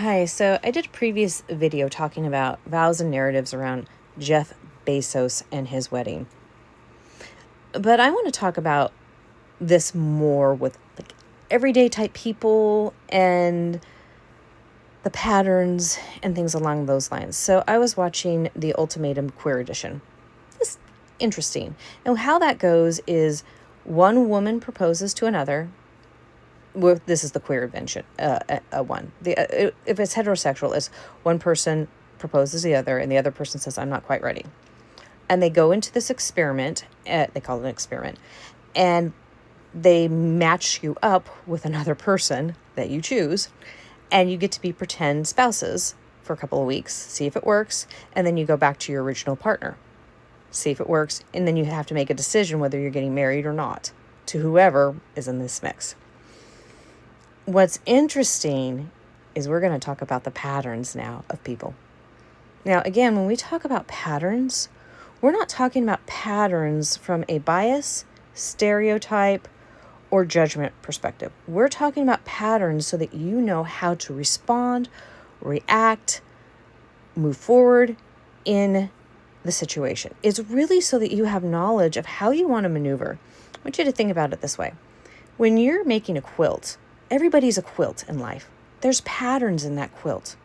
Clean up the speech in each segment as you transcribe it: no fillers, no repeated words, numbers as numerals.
Hi, so I did a previous video talking about vows and narratives around Jeff Bezos and his wedding. But I want to talk about this more with like everyday type people and the patterns and things along those lines. So I was watching the Ultimatum Queer Edition. It's interesting. And how that goes is one woman proposes to another. Well, this is the queer invention, one. If it's heterosexual, it's one person proposes the other, and the other person says, "I'm not quite ready." And they go into this experiment. They call it an experiment, and they match you up with another person that you choose, and you get to be pretend spouses for a couple of weeks, see if it works, and then you go back to your original partner, see if it works, and then you have to make a decision whether you're getting married or not to whoever is in this mix. What's interesting is we're going to talk about the patterns now of people. Now, again, when we talk about patterns, we're not talking about patterns from a bias, stereotype, or judgment perspective. We're talking about patterns so that you know how to respond, react, move forward in the situation. It's really so that you have knowledge of how you want to maneuver. I want you to think about it this way. When you're making a quilt, everybody's a quilt in life. There's patterns in that quilt.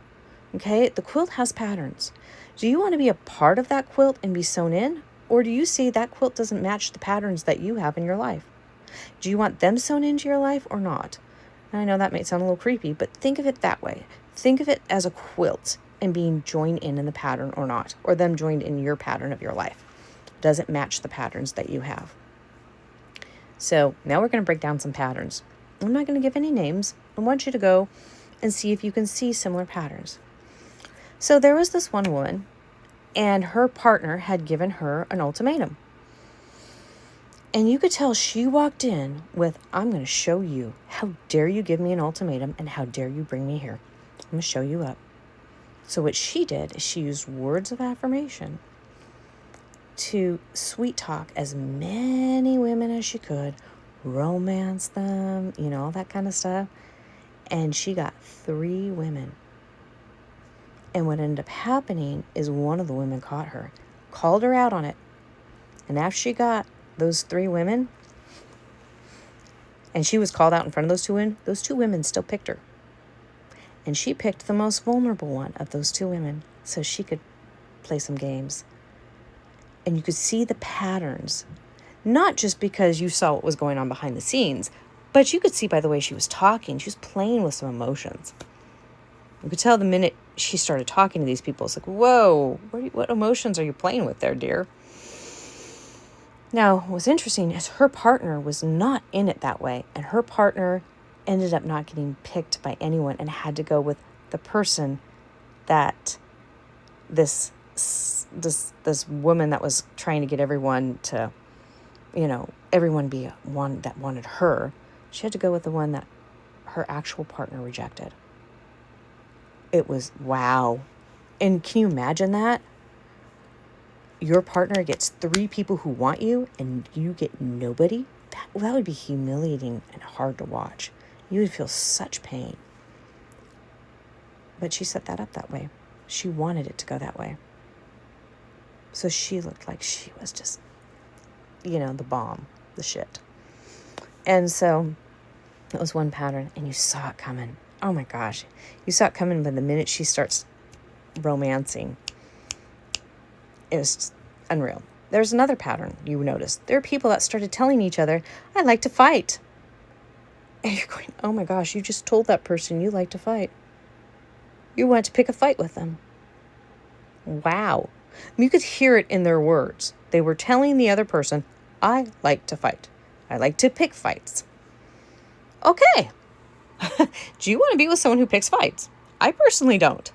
Okay? The quilt has patterns. Do you want to be a part of that quilt and be sewn in? Or do you see that quilt doesn't match the patterns that you have in your life? Do you want them sewn into your life or not? And I know that may sound a little creepy, but think of it that way. Think of it as a quilt and being joined in the pattern or not, or them joined in your pattern of your life. Does it match the patterns that you have? So now we're going to break down some patterns. I'm not going to give any names. I want you to go and see if you can see similar patterns. So there was this one woman, and her partner had given her an ultimatum. And you could tell she walked in with, "I'm going to show you. How dare you give me an ultimatum, and how dare you bring me here? I'm going to show you up." So what she did is she used words of affirmation to sweet talk as many women as she could, romance them, all that kind of stuff. And she got 3 women. And what ended up happening is one of the women caught her, called her out on it. And after she got those 3 women, and she was called out in front of those two women still picked her. And she picked the most vulnerable one of those 2 women so she could play some games. And you could see the patterns, not just because you saw what was going on behind the scenes, but you could see by the way she was talking, she was playing with some emotions. You could tell the minute she started talking to these people, it's like, whoa, what emotions are you playing with there, dear? Now, what's interesting is her partner was not in it that way, and her partner ended up not getting picked by anyone and had to go with the person that this woman that was trying to get everyone to, everyone be one that wanted her. She had to go with the one that her actual partner rejected. It was wow. And can you imagine that? Your partner gets 3 people who want you and you get nobody? That would be humiliating and hard to watch. You would feel such pain. But she set that up that way. She wanted it to go that way. So she looked like she was just, the bomb, the shit. And so it was one pattern, and you saw it coming. Oh my gosh. You saw it coming, but the minute she starts romancing, it was just unreal. There's another pattern you noticed. There are people that started telling each other, "I like to fight." And you're going, oh my gosh, you just told that person you like to fight. You want to pick a fight with them. Wow. You could hear it in their words. They were telling the other person, "I like to fight. I like to pick fights." Okay. Do you want to be with someone who picks fights? I personally don't.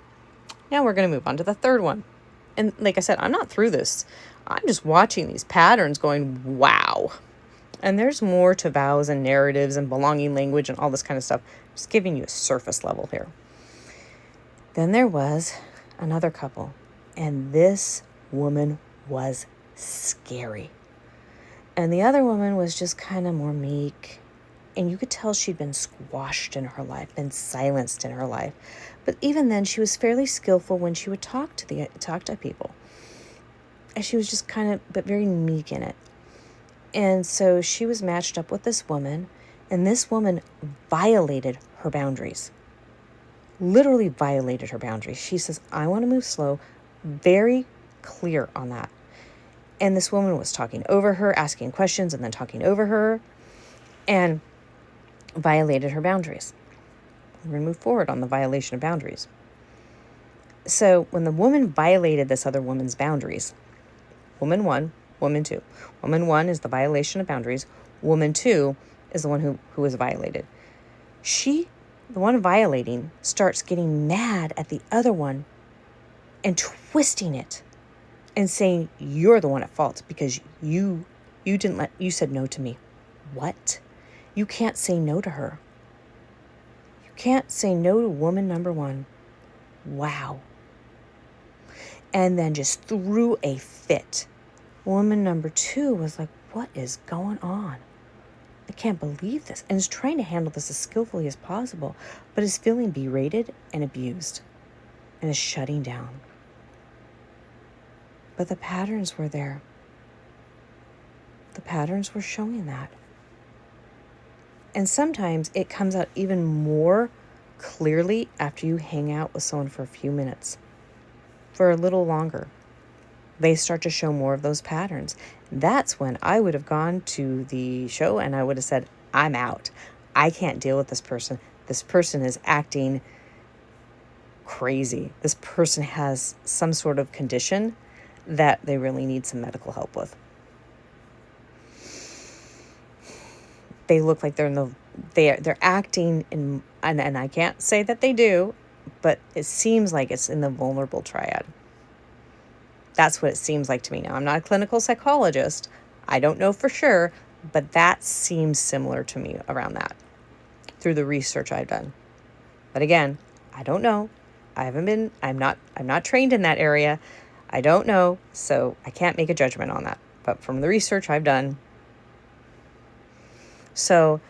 Now we're going to move on to the third one. And like I said, I'm not through this. I'm just watching these patterns going, wow. And there's more to vows and narratives and belonging language and all this kind of stuff. Just giving you a surface level here. Then there was another couple. And this woman was scary. And the other woman was just kind of more meek and you could tell she'd been squashed in her life, been silenced in her life. But even then, she was fairly skillful when she would talk to people. And she was just but very meek in it. And so she was matched up with this woman, and this woman violated her boundaries. Literally violated her boundaries. She says, I want to move slow, very clear on that. And this woman was talking over her, asking questions, and then talking over her, and violated her boundaries. We're going to move forward on the violation of boundaries. So when the woman violated this other woman's boundaries, woman 1, woman 2. Woman 1 is the violation of boundaries. Woman 2 is the one who was violated. The one violating, starts getting mad at the other one and twisting it and saying, you're the one at fault because you said no to me. What? You can't say no to her. You can't say no to woman number 1. Wow. And then just threw a fit. Woman number 2 was like, what is going on? I can't believe this. And is trying to handle this as skillfully as possible, but is feeling berated and abused and is shutting down. But the patterns were there. The patterns were showing that. And sometimes it comes out even more clearly after you hang out with someone for a few minutes, for a little longer. They start to show more of those patterns. That's when I would have gone to the show and I would have said, I'm out. I can't deal with this person. This person is acting crazy. This person has some sort of condition that they really need some medical help with. They look like they're acting in, and I can't say that they do, but it seems like it's in the vulnerable triad. That's what it seems like to me now. I'm not a clinical psychologist. I don't know for sure, but that seems similar to me around that through the research I've done. But again, I don't know. I'm not trained in that area. I don't know, so I can't make a judgment on that. But from the research I've done. So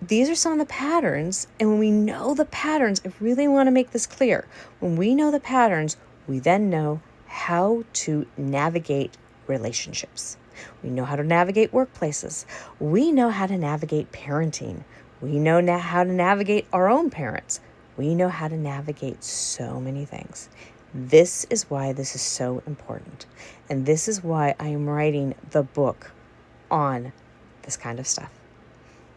these are some of the patterns. And when we know the patterns, I really want to make this clear. When we know the patterns, we then know how to navigate relationships. We know how to navigate workplaces. We know how to navigate parenting. We know now how to navigate our own parents. We know how to navigate so many things. This is why this is so important. And this is why I am writing the book on this kind of stuff.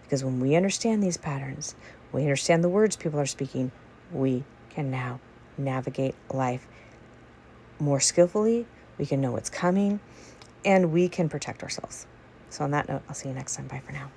Because when we understand these patterns, we understand the words people are speaking, we can now navigate life more skillfully. We can know what's coming, and we can protect ourselves. So on that note, I'll see you next time. Bye for now.